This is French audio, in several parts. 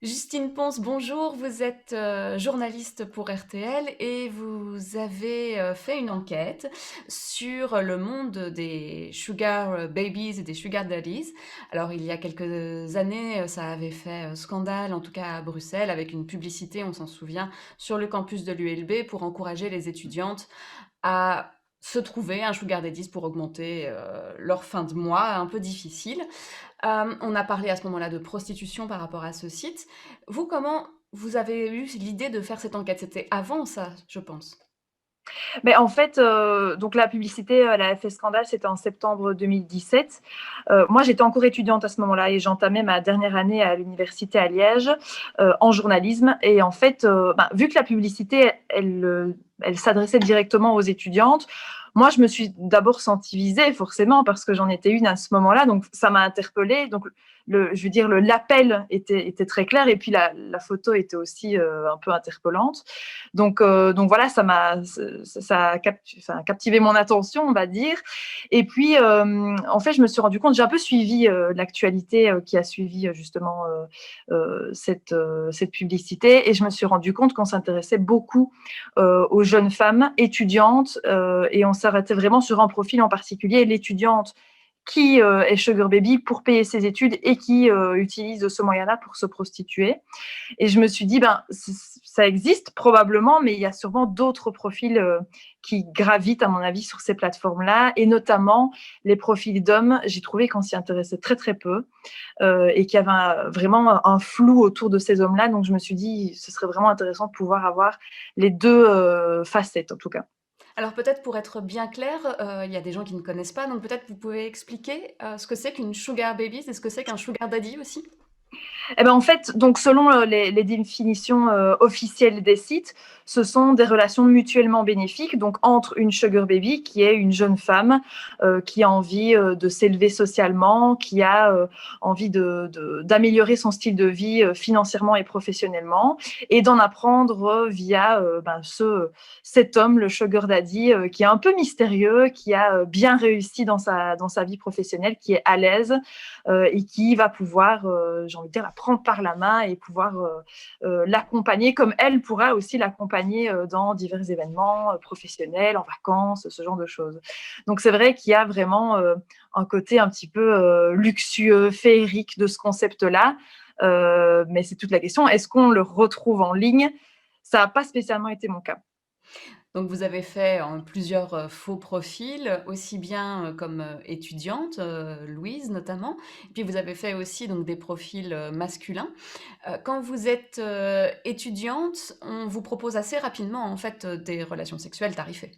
Justine Ponce, bonjour. Vous êtes journaliste pour RTL et vous avez fait une enquête sur le monde des sugar babies et des sugar daddies. Alors, il y a quelques années, ça avait fait scandale, en tout cas à Bruxelles, avec une publicité, on s'en souvient, sur le campus de l'ULB pour encourager les étudiantes à se trouver un sugar daddy pour augmenter leur fin de mois un peu difficile. On a parlé à ce moment-là de prostitution par rapport à ce site. Vous, comment vous avez eu l'idée de faire cette enquête? C'était avant ça, je pense. Mais en fait, donc la publicité, elle a fait scandale, c'était en septembre 2017. Moi, j'étais encore étudiante à ce moment-là et j'entamais ma dernière année à l'université à Liège en journalisme. Et en fait, vu que la publicité, elle s'adressait directement aux étudiantes, moi, je me suis d'abord sentie visée, forcément, parce que j'en étais une à ce moment-là. Donc, ça m'a interpellée. Donc, je veux dire, l'appel était très clair. Et puis, la photo était aussi un peu interpellante. Donc voilà, ça a captivé mon attention, on va dire. Et puis, en fait, je me suis rendu compte, j'ai un peu suivi l'actualité qui a suivi justement cette publicité, et je me suis rendu compte qu'on s'intéressait beaucoup aux jeunes femmes étudiantes, et on s'arrêtait vraiment sur un profil en particulier, l'étudiante qui est sugar baby pour payer ses études et qui utilise ce moyen-là pour se prostituer. Et je me suis dit, ben, ça existe probablement, mais il y a sûrement d'autres profils qui gravitent, à mon avis, sur ces plateformes-là, et notamment les profils d'hommes. J'ai trouvé qu'on s'y intéressait très très peu et qu'il y avait vraiment un flou autour de ces hommes-là. Donc je me suis dit, ce serait vraiment intéressant de pouvoir avoir les deux facettes, en tout cas. Alors peut-être pour être bien clair, il y a des gens qui ne connaissent pas, donc peut-être vous pouvez expliquer ce que c'est qu'une sugar baby et ce que c'est qu'un sugar daddy aussi? Eh ben, en fait, donc selon les définitions officielles des sites, ce sont des relations mutuellement bénéfiques, donc entre une sugar baby, qui est une jeune femme qui a envie de s'élever socialement, qui a envie d'améliorer son style de vie financièrement et professionnellement, et d'en apprendre via cet homme, le sugar daddy, qui est un peu mystérieux, qui a bien réussi dans sa vie professionnelle, qui est à l'aise, et qui va pouvoir, j'ai envie de dire, la prendre par la main et pouvoir l'accompagner, comme elle pourra aussi l'accompagner dans divers événements professionnels, en vacances, ce genre de choses. Donc c'est vrai qu'il y a vraiment un côté un petit peu luxueux, féerique de ce concept-là. Mais c'est toute la question, est-ce qu'on le retrouve en ligne? Ça n'a pas spécialement été mon cas. Donc vous avez fait plusieurs faux profils, aussi bien comme étudiante, Louise notamment, et puis vous avez fait aussi donc des profils masculins. Quand vous êtes étudiante, on vous propose assez rapidement en fait des relations sexuelles tarifées.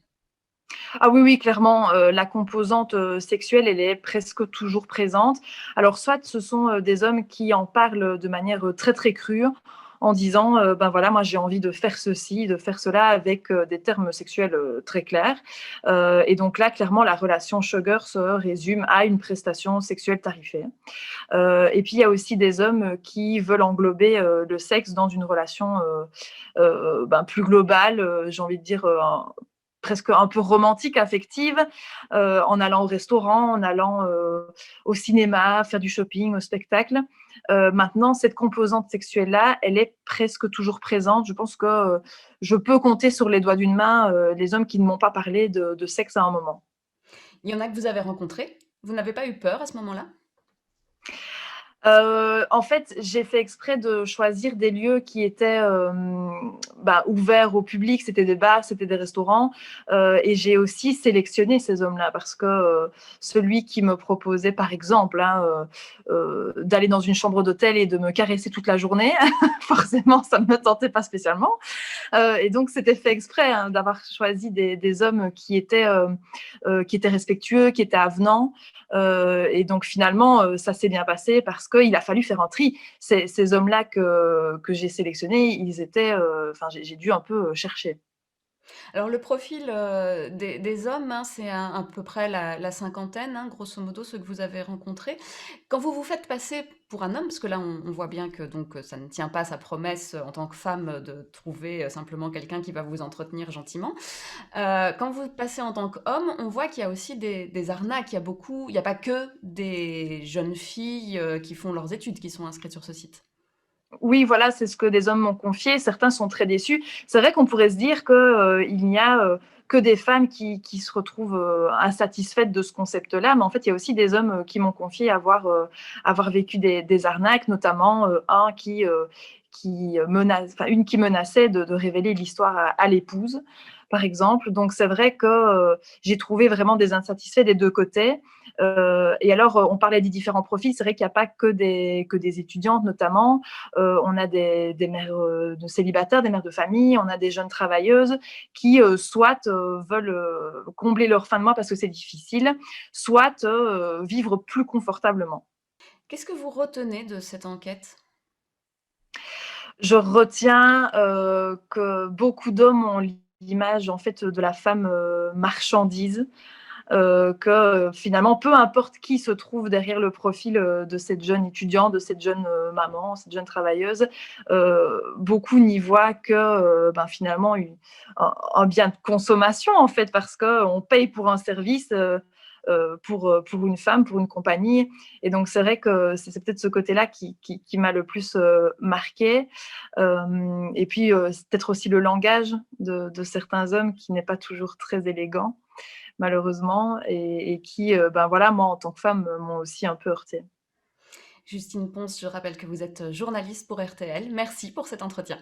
Ah oui, oui, clairement, la composante sexuelle, elle est presque toujours présente. Alors, soit ce sont des hommes qui en parlent de manière très, très crue, en disant, ben voilà, moi j'ai envie de faire ceci, de faire cela, avec des termes sexuels très clairs. Et donc là, clairement, la relation sugar se résume à une prestation sexuelle tarifée. Et puis, il y a aussi des hommes qui veulent englober le sexe dans une relation plus globale, j'ai envie de dire, presque un peu romantique, affective, en allant au restaurant, en allant au cinéma, faire du shopping, au spectacle. Maintenant, cette composante sexuelle-là, elle est presque toujours présente. Je pense que je peux compter sur les doigts d'une main les hommes qui ne m'ont pas parlé de sexe à un moment. Il y en a que vous avez rencontrés. Vous n'avez pas eu peur à ce moment-là? En fait, j'ai fait exprès de choisir des lieux qui étaient ouverts au public. C'était des bars, c'était des restaurants. Et j'ai aussi sélectionné ces hommes-là parce que celui qui me proposait, par exemple, d'aller dans une chambre d'hôtel et de me caresser toute la journée, forcément, ça ne me tentait pas spécialement. Et donc, c'était fait exprès d'avoir choisi des hommes qui étaient respectueux, qui étaient avenants. Et donc, finalement, ça s'est bien passé parce qu'il a fallu faire un tri. Ces hommes-là que j'ai sélectionnés, ils étaient. Enfin, j'ai dû un peu chercher. Alors le profil des hommes, hein, c'est à peu près la cinquantaine, hein, grosso modo, ceux que vous avez rencontrés. Quand vous vous faites passer pour un homme, parce que là on voit bien que donc ça ne tient pas sa promesse en tant que femme de trouver simplement quelqu'un qui va vous entretenir gentiment. Quand vous passez en tant qu'homme, on voit qu'il y a aussi des arnaques. Il y a beaucoup, il n'y a pas que des jeunes filles qui font leurs études qui sont inscrites sur ce site. Oui, voilà, c'est ce que des hommes m'ont confié. Certains sont très déçus. C'est vrai qu'on pourrait se dire que, il n'y a, que des femmes qui se retrouvent, insatisfaites de ce concept-là, mais en fait, il y a aussi des hommes, qui m'ont confié avoir vécu des arnaques, notamment, un une qui menaçait de révéler l'histoire à l'épouse, par exemple. Donc c'est vrai que, j'ai trouvé vraiment des insatisfaits des 2 côtés. Et alors, on parlait des différents profils. C'est vrai qu'il n'y a pas que des étudiantes notamment. On a des mères de célibataires, des mères de famille, on a des jeunes travailleuses qui soit veulent combler leur fin de mois parce que c'est difficile, soit vivre plus confortablement. Qu'est-ce que vous retenez de cette enquête? Je retiens que beaucoup d'hommes ont l'image en fait de la femme marchandise, que finalement, peu importe qui se trouve derrière le profil de cette jeune étudiante, de cette jeune maman, cette jeune travailleuse, beaucoup n'y voient que ben, finalement un bien de consommation en fait, parce qu'on paye pour un service. Pour une femme, pour une compagnie. Et donc, c'est vrai que c'est peut-être ce côté-là qui m'a le plus marqué. Et puis, c'est peut-être aussi le langage de certains hommes qui n'est pas toujours très élégant malheureusement, et qui, ben voilà, moi en tant que femme, m'ont aussi un peu heurtée. Justine Pons, je rappelle que vous êtes journaliste pour RTL. Merci pour cet entretien.